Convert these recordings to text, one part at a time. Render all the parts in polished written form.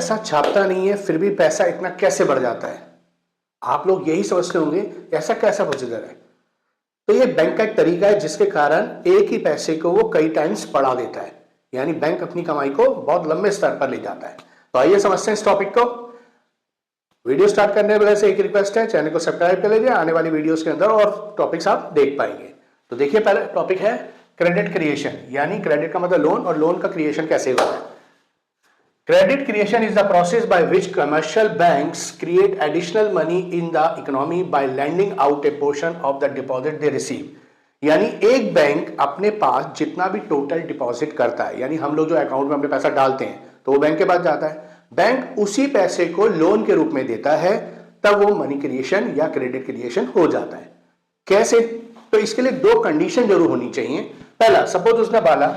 पैसा छापता नहीं है फिर भी पैसा इतना कैसे बढ़ जाता है? आप लोग यही समझते होंगे ऐसा कैसा प्रोसीजर है। तो ये बैंक का एक तरीका है जिसके कारण एक ही पैसे को वो कई टाइम्स बढ़ा देता है, यानी बैंक अपनी कमाई को बहुत लंबे स्तर पर ले जाता है। तो आइए समझते हैं इस टॉपिक को। वीडियो स्टार्ट करने वाले से एक रिक्वेस्ट है, चैनल को सब्सक्राइब कर लीजिए, आने वाली वीडियोस के अंदर और टॉपिक्स आप देख पाएंगे। तो देखिए पहला टॉपिक है क्रेडिट क्रिएशन, यानी क्रेडिट का मतलब लोन और लोन का क्रिएशन कैसे होता है। Credit creation is the process by which commercial banks create additional money in the economy by lending out a portion of the deposit they receive। यानी एक बैंक अपने पास जितना भी टोटल डिपॉजिट करता है, यानी हम लोग जो अकाउंट में अपने पैसा डालते हैं तो वो बैंक के पास जाता है, बैंक उसी पैसे को लोन के रूप में देता है, तब वो मनी क्रिएशन या क्रेडिट क्रिएशन हो जाता है। कैसे? तो इसके लिए दो कंडीशन जरूर होनी चाहिए। पहला, सपोज उसने बोला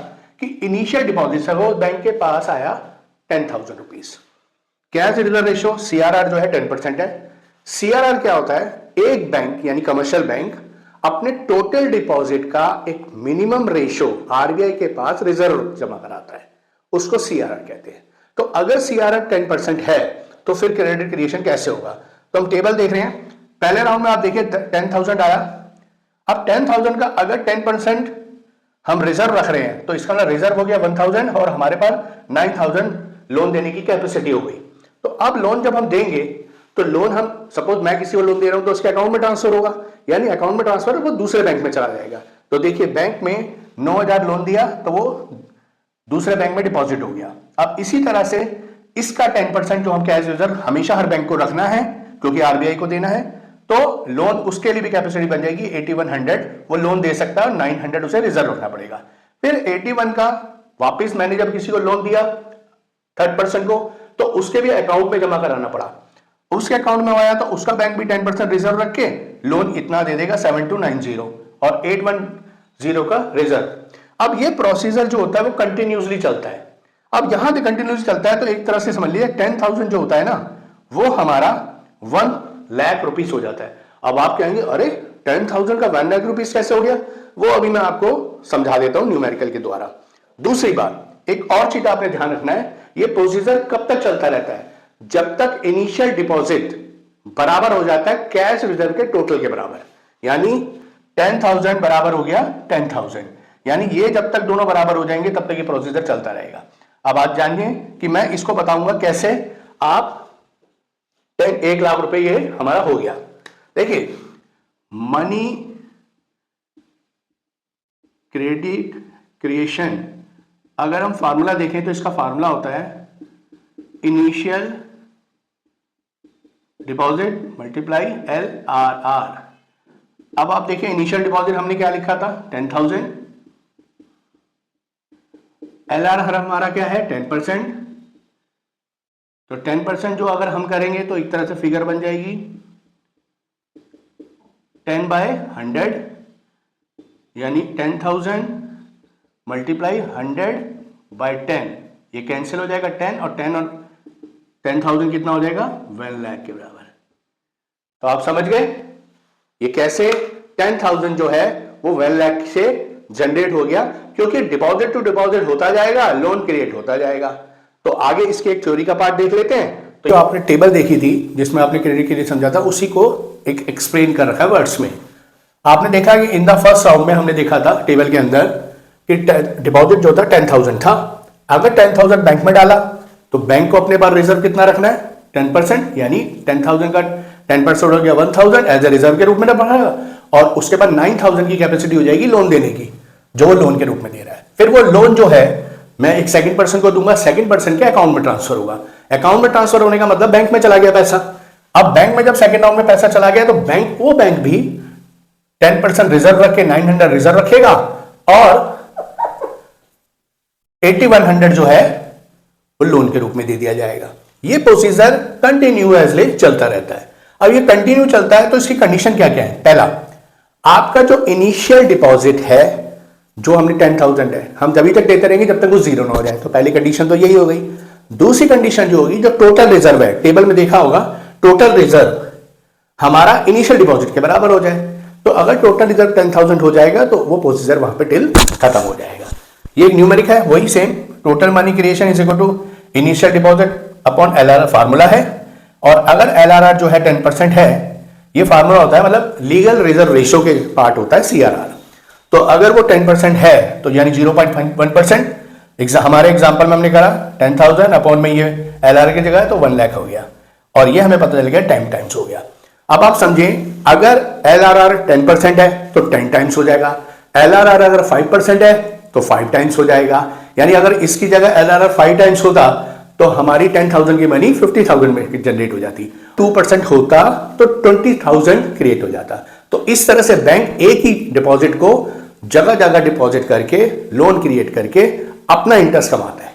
कि इनिशियल डिपॉजिट है वो बैंक के पास आया 10,000 rupees, cash reserve ratio CRR जो है 10% है। CRR क्या होता है? एक बैंक यानी कमर्शियल बैंक अपने टोटल डिपॉजिट का एक मिनिमम रेशियो RBI के पास रिजर्व जमा कराता है, उसको CRR कहते हैं। तो अगर CRR 10% है तो फिर क्रेडिट क्रिएशन कैसे होगा? तो हम टेबल देख रहे हैं, पहले राउंड में आप देखिए 10,000 आया। अब 10,000 का अगर 10% हम रिजर्व रख रहे हैं तो इसका मतलब रिजर्व हो गया 1,000 और हमारे पास 9,000 लोन देने की कैपेसिटी हो गई। तो अब लोन जब हम देंगे तो लोन हम सपोज मैं किसी को लोन दे रहा हूं तो उसके अकाउंट में ट्रांसफर होगा, यानी अकाउंट में ट्रांसफर वो दूसरे बैंक में चला जाएगा। तो देखिए बैंक में 9,000 लोन दिया तो वो दूसरे बैंक में डिपॉजिट हो गया। अब इसी तरह से इसका 10% जो हम कैश रिजर्व हमेशा हर बैंक को रखना है क्योंकि RBI को देना है, तो लोन उसके लिए भी कैपेसिटी बन जाएगी 8100, वो लोन दे सकता है और 900 उसे रिजर्व रखना पड़ेगा। फिर 81 का वापस मैंने जब किसी को लोन दिया 3rd को तो उसके भी अकाउंट में जमा कराना पड़ा, उसके अकाउंट में आया तो उसका बैंक भी 10% रिजर्व रख के लोन इतना दे देगा 7290 और 810 का रिजर्व। अब ये प्रोसीजर जो होता है वो कंटिन्यूसली चलता है। अब यहां पे कंटिन्यूसली चलता है तो एक तरह से समझ लीजिए 10,000 जो होता है ना वो हमारा 1 लाख रुपीस हो जाता है। अब आप कहेंगे अरे 10,000 का 1 लाख रुपीस कैसे हो गया? वो अभी मैं आपको समझा देता हूं न्यूमेरिकल के द्वारा। दूसरी बात, एक और चीज आपने ध्यान रखना है, ये प्रोसीजर कब तक चलता रहता है? जब तक इनिशियल डिपॉजिट बराबर हो जाता है कैश रिजर्व के टोटल के बराबर, यानी 10,000 बराबर हो गया 10,000, यानी ये जब तक दोनों बराबर हो जाएंगे तब तक ये प्रोसीजर चलता रहेगा। अब आप जानिए कि मैं इसको बताऊंगा कैसे आप 1 लाख रुपए ये हमारा हो गया। देखिए मनी क्रेडिट क्रिएशन अगर हम फार्मूला देखें तो इसका फार्मूला होता है इनिशियल डिपॉजिट मल्टीप्लाई LRR। अब आप देखिए इनिशियल डिपॉजिट हमने क्या लिखा था 10,000, LRR हमारा क्या है 10%। तो 10% जो अगर हम करेंगे तो एक तरह से फिगर बन जाएगी 10/100, यानी 10,000 मल्टीप्लाई 100/10, ये कैंसिल हो जाएगा 10 और 10,000 कितना हो जाएगा 1 लाख के बराबर। तो आप समझ गए ये कैसे 10,000 जो है वो 1 लाख से जनरेट हो गया, क्योंकि डिपॉजिट टू डिपॉजिट होता जाएगा, लोन क्रिएट होता जाएगा। तो आगे इसके एक थ्योरी का पार्ट देख लेते हैं। तो जो आपने टेबल देखी थी जिसमें आपने क्रेडिट के लिए समझा था उसी को एक एक्सप्लेन कर रखा है वर्ड्स में। आपने देखा कि इन द फर्स्ट राउंड में हमने देखा था टेबल के अंदर कि डिपॉजिट जो था 10,000 था। अगर 10,000 बैंक में डाला तो बैंक को अपने पास रिजर्व कितना रखना है 10%, यानी 10,000 का 10% हो गया 1,000 एज ए रिजर्व के रूप में बढ़ाएगा और उसके बाद 9,000 की कैपेसिटी हो जाएगी लोन देने की जो वो लोन के रूप में दे रहा है। फिर वो लोन जो है मैं एक 2nd पर्सन को दूंगा, 2nd पर्सन के अकाउंट में ट्रांसफर होगा। अकाउंट में ट्रांसफर होने का मतलब बैंक में चला गया पैसा। अब बैंक में जब 2nd राउंड में पैसा चला गया तो वो बैंक भी 10% रिजर्व रख के 900 रिजर्व रखेगा और 8100 जो है वो लोन के रूप में दे दिया जाएगा। ये प्रोसीजर कंटिन्यूअसली चलता रहता है। अब ये कंटिन्यू चलता है तो इसकी कंडीशन क्या क्या है? पहला, आपका जो इनिशियल डिपॉजिट है जो हमने 10,000 है हम तभी तक देते रहेंगे जब तक वो जीरो ना हो जाए। तो पहली कंडीशन तो यही हो गई। दूसरी कंडीशन जो होगी, जो टोटल रिजर्व है, टेबल में देखा होगा टोटल रिजर्व हमारा इनिशियल डिपॉजिट के बराबर हो जाए। तो अगर टोटल रिजर्व 10,000 हो जाएगा तो वो प्रोसीजर वहां पे टिल खत्म हो जाएगा। ये न्यूमेरिक है, वही same total money creation is equal to initial deposit upon LRR formula है। और अगर LRR जो है 10% है, ये फार्मूला होता है मतलब लीगल रिजर्व रेशियो के पार्ट होता है CRR। तो अगर वो 10% है तो यानी 0.1%, हमारे एग्जांपल में हमने करा 10,000 अपॉन में ये LRR की जगह है तो 1 लाख हो गया, और ये हमें पता चल गया 10 टाइम्स हो गया। अब आप समझें, अगर LRR 10% है तो 10 टाइम्स हो जाएगा, LRR अगर 5% है तो 5 टाइम्स हो जाएगा। यानी अगर इसकी जगह LRR 5 टाइम्स होता तो हमारी 10,000 की मनी 50,000 में जनरेट हो जाती, 2% होता तो 20,000 क्रिएट हो जाता। तो इस तरह से बैंक एक ही डिपॉजिट को जगह जगह डिपॉजिट करके लोन क्रिएट करके अपना इंटरेस्ट कमाता है।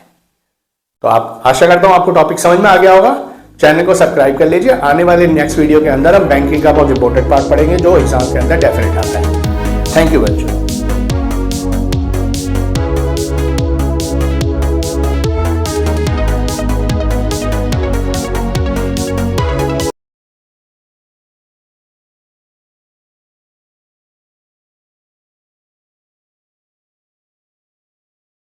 तो आप, आशा करता हूं आपको टॉपिक समझ में आ गया होगा। चैनल को सब्सक्राइब कर लीजिए। आने वाले नेक्स्ट वीडियो के अंदर हम बैंकिंग का बहुत इंपॉर्टेंट पार्ट पढ़ेंगे जो एग्जाम के अंदर डेफिनेट आता है। थैंक यू बच्चों।